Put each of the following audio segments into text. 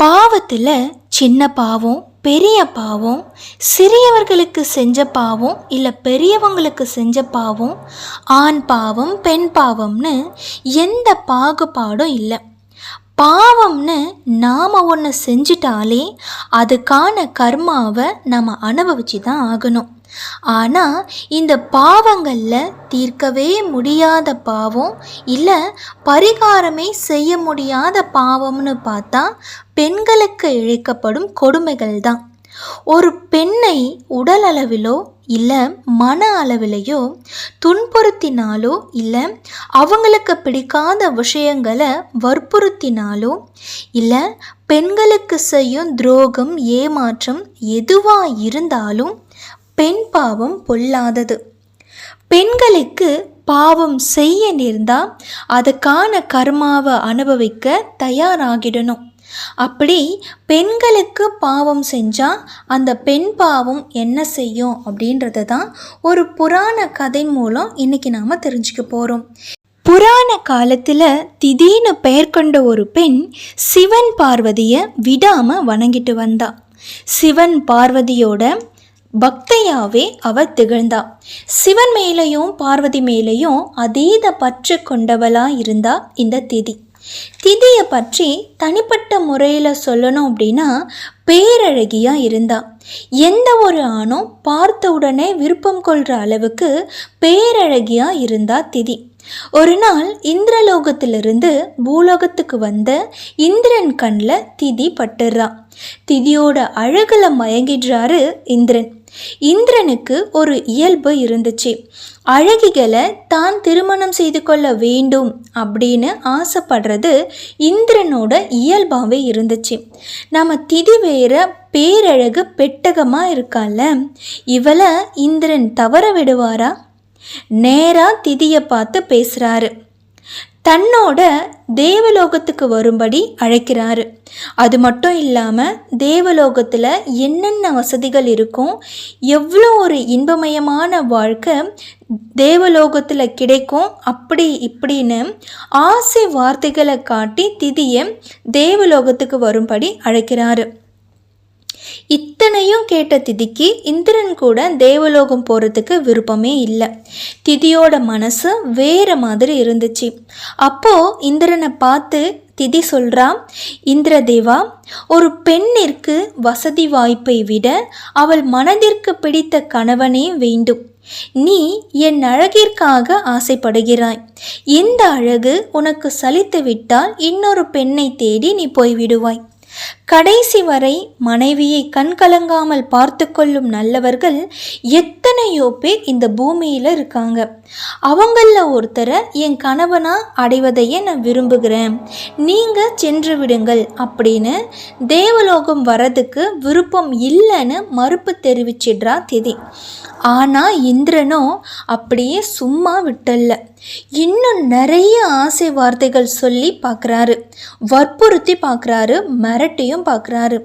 பாவத்தில் சின்ன பாவம், பெரிய பாவம், சிறியவர்களுக்கு செஞ்ச பாவம் இல்லை பெரியவங்களுக்கு செஞ்ச பாவம், ஆண் பாவம் பெண் பாவம்னு எந்த பாகுபாடும் இல்லை. பாவம்னு நாம் ஒன்று செஞ்சிட்டாலே அதுக்கான கர்மாவை நம்ம அனுபவிச்சு தான் ஆகணும். ஆனால் இந்த பாவங்களில் தீர்க்கவே முடியாத பாவம் இல்லை பரிகாரமே செய்ய முடியாத பாவம்னு பார்த்தா பெண்களுக்கு இழைக்கப்படும் கொடுமைகள் தான். ஒரு பெண்ணை உடல் அளவிலோ இல்லை மன அளவிலையோ துன்புறுத்தினாலோ இல்லை அவங்களுக்கு பிடிக்காத விஷயங்களை வற்புறுத்தினாலோ இல்லை பெண்களுக்கு செய்யும் துரோகம் ஏமாற்றம் எதுவாக இருந்தாலும் பெண் பாவம் பொல்லாதது. பெண்களுக்கு பாவம் செய்ய நேர்ந்தால் அதுக்கான கர்மாவை அனுபவிக்க தயாராகிடணும். அப்படி பெண்களுக்கு பாவம் செஞ்சால் அந்த பெண் பாவம் என்ன செய்யும் அப்படின்றத தான் ஒரு புராண கதை மூலம் இன்றைக்கி நாம் தெரிஞ்சுக்க போகிறோம். புராண காலத்தில் திடீர்னு பெயர் கொண்ட ஒரு பெண் சிவன் பார்வதியை விடாமல் வணங்கிட்டு வந்தா. சிவன் பார்வதியோட பக்தையாவே அவள் திகழ்ந்தா. சிவன் மேலையும் பார்வதி மேலையும் அதீத பற்று கொண்டவளா இருந்தா இந்த திதி. திதியை பற்றி தனிப்பட்ட முறையில் சொல்லணும் அப்படின்னா பேரழகியா இருந்தா. எந்த ஒரு ஆணும் பார்த்த உடனே விருப்பம் கொள்கிற அளவுக்கு பேரழகியா இருந்தா திதி. ஒரு நாள் இந்திரலோகத்திலிருந்து பூலோகத்துக்கு வந்த இந்திரன் கண்ணில் திதி பட்டுறா. திதியோட அழகுல மயங்கிடுறாரு இந்திரன். இந்திரனுக்கு ஒரு இயல்பு இருந்துச்சு. அழகிகளை தான் திருமணம் செய்து கொள்ள வேண்டும் அப்படின்னு ஆசைப்படுறது இந்திரனோட இயல்பாகவே இருந்துச்சு. நம்ம திதி வேற பேரழகு பெட்டகமாக இருக்கால, இவளை இந்திரன் தவற விடுவாரா? நேராக திதியை பார்த்து பேசுகிறாரு. தன்னோட தேவலோகத்துக்கு வரும்படி அழைக்கிறாரு. அது மட்டும் இல்லாமல் தேவலோகத்தில் என்னென்ன வசதிகள் இருக்கும், எவ்வளோ ஒரு இன்பமயமான வாழ்க்கை தேவலோகத்தில் கிடைக்கும், அப்படி இப்படின்னு ஆசை வார்த்தைகளை காட்டி திதியை தேவலோகத்துக்கு வரும்படி அழைக்கிறாரு. இத்தனையும் கேட்ட திதிக்கு இந்திரன் கூட தேவலோகம் போகிறதுக்கு விருப்பமே இல்லை. திதியோட மனசு வேறு மாதிரி இருந்துச்சு. அப்போது இந்திரனை பார்த்து திதி சொல்கிறா, இந்திரதேவா, ஒரு பெண்ணிற்கு வசதி வாய்ப்பை விட அவள் மனதிற்கு பிடித்த கணவனே வேண்டும். நீ என் அழகிற்காக ஆசைப்படுகிறாய். இந்த அழகு உனக்கு சலித்து விட்டால் இன்னொரு பெண்ணை தேடி நீ போய்விடுவாய். கடைசி வரை மனைவியை கண்கலங்காமல் பார்த்து கொள்ளும் நல்லவர்கள் எத்தனையோ பேர் இந்த பூமியில் இருக்காங்க. அவங்களில் ஒருத்தரை என் கணவனா அடைவதையே நான் விரும்புகிறேன், நீங்கள் சென்று விடுங்கள் அப்படின்னு தேவலோகம் வரதுக்கு விருப்பம் இல்லைன்னு மறுப்பு தெரிவிச்சிடுறா திதி. ஆனால் இந்திரனோ அப்படியே சும்மா விட்டல்ல, இன்னும் நிறைய ஆசை வார்த்தைகள் சொல்லி பார்க்குறாரு, வற்புறுத்தி பார்க்குறாரு, மிரட்டியும் பார்க்குறாரு.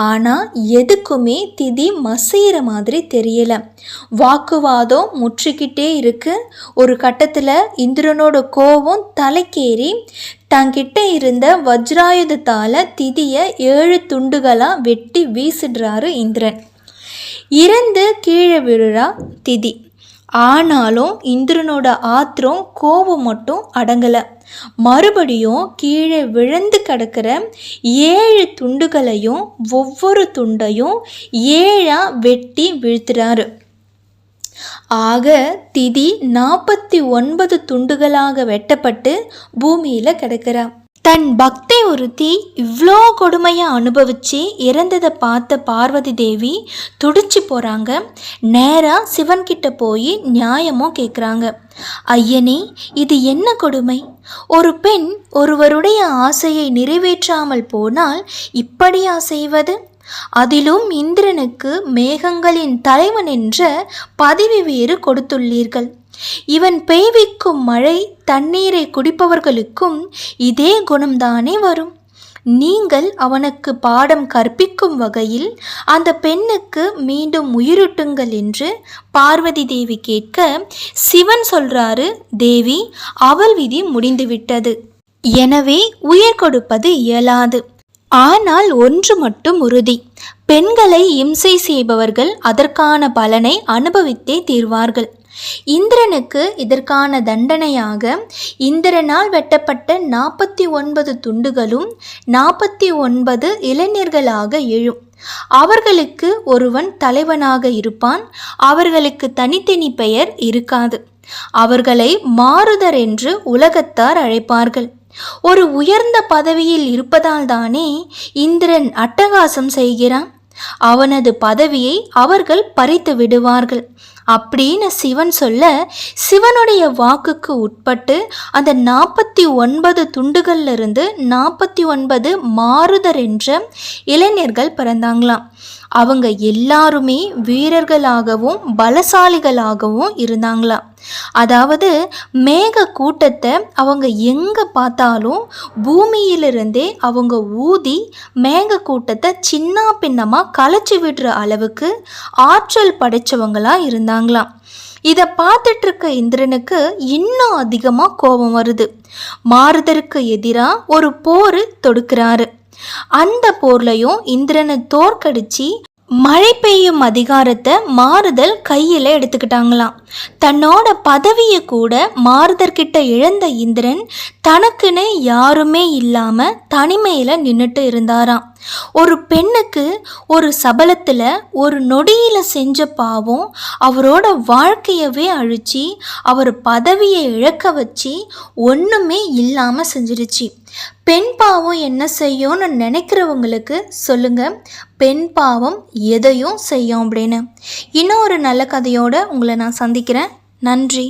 ஆனால் எதுக்குமே திதி மசையிற மாதிரி தெரியலை. வாக்குவாதம் முற்றிக்கிட்டே இருக்கு. ஒரு கட்டத்தில் இந்திரனோட கோபம் தலைக்கேறி தங்கிட்ட இருந்த வஜ்ராயுதத்தால் திதியை 7 துண்டுகளாக வெட்டி வீசிடுறாரு இந்திரன். இறந்து கீழே விழுறா திதி. ஆனாலும் இந்திரனோட ஆத்திரம் கோபம் மட்டும் அடங்கலை. மறுபடியும் கீழே விழுந்து கிடக்கிற 7 துண்டுகளையும் ஒவ்வொரு துண்டையும் 7ஆ வெட்டி வீழ்த்துறாரு. ஆக திதி 49 துண்டுகளாக வெட்டப்பட்டு பூமியில் கிடக்கிறா. தன் பக்தை ஒருத்தி இவ்வளோ கொடுமையாக அனுபவித்து இறந்ததை பார்த்த பார்வதி தேவி துடிச்சு போகிறாங்க. நேராக சிவன்கிட்ட போய் நியாயமும் கேட்குறாங்க. ஐயனே, இது என்ன கொடுமை? ஒரு பெண் ஒருவருடைய ஆசையை நிறைவேற்றாமல் போனால் இப்படியா செய்வது? அதிலும் இந்திரனுக்கு மேகங்களின் தலைவன் என்ற பதவி வேறு கொடுத்துள்ளீர்கள். இவன் பெய்விக்கும் மழை தண்ணீரை குடிப்பவர்களுக்கும் இதே குணம்தானே வரும். நீங்கள் அவனுக்கு பாடம் கற்பிக்கும் வகையில் அந்த பெண்ணுக்கு மீண்டும் உயிரூட்டுங்கள் என்று பார்வதி தேவி கேட்க, சிவன் சொல்றாரு, தேவி, அவள் விதி முடிந்துவிட்டது, எனவே உயிர் கொடுப்பது இயலாது. ஆனால் ஒன்று மட்டும் உறுதி, பெண்களை இம்சை செய்பவர்கள் அதற்கான பலனை அனுபவித்தே தீர்வார்கள். இந்திரனுக்கு இதற்கான தண்டனையாக இந்திரனால் வெட்டப்பட்ட 49 துண்டுகளும் 49 இளைஞர்களாக எழும். அவர்களுக்கு ஒருவன் தலைவனாக இருப்பான். அவர்களுக்கு தனித்தனி பெயர் இருக்காது. அவர்களை மாருதர் என்று உலகத்தார் அழைப்பார்கள். ஒரு உயர்ந்த பதவியில் இருப்பதால் தானே இந்திரன் அட்டகாசம் செய்கிறான். அவனது பதவியை அவர்கள் பறித்து விடுவார்கள் அப்படின்னு சிவன் சொல்ல, சிவனுடைய வாக்குக்கு உட்பட்டு அந்த 49 துண்டுகள்லிருந்து 49 மாருதர் என்ற இளைஞர்கள் பிறந்தாங்களாம். அவங்க எல்லாருமே வீரர்களாகவும் பலசாலிகளாகவும் இருந்தாங்களாம். அதாவது மேக கூட்டத்தை அவங்க எங்கே பார்த்தாலும் பூமியிலிருந்தே அவங்க ஊதி மேக கூட்டத்தை சின்ன பின்னமாக கலைச்சி விடுற அளவுக்கு ஆற்றல் படைச்சவங்களாக இருந்தாங்களாம். இதை பார்த்துட்டு இருக்க இந்திரனுக்கு இன்னும் அதிகமாக கோபம் வருது. மாருதருக்கு எதிராக ஒரு போர் தொடுக்கிறாரு. அந்த போர்லையும் இந்திரனை தோற்கடிச்சு மழை பெய்யும் அதிகாரத்தை மாருதல் கையில் எடுத்துக்கிட்டாங்களாம். தன்னோட பதவியை கூட மாருதர்கிட்ட இழந்த இந்திரன் தனக்குன்னு யாருமே இல்லாமல் தனிமையில் நின்றுட்டு இருந்தாராம். ஒரு பெண்ணுக்கு ஒரு சபலத்தில் ஒரு நொடியில் செஞ்ச பாவம் அவரோட வாழ்க்கையவே அழிச்சு அவர் பதவியை இழக்க வச்சு ஒன்றுமே இல்லாமல் செஞ்சிருச்சு. பெண் பாவம் என்ன செய்யும்னு நினைக்கிறவங்களுக்கு சொல்லுங்கள், பெண் பாவம் எதையும் செய்யும் அப்படின்னு. இன்னும் ஒரு நல்ல கதையோடு உங்களை நான் சந்திக்கிறேன். நன்றி.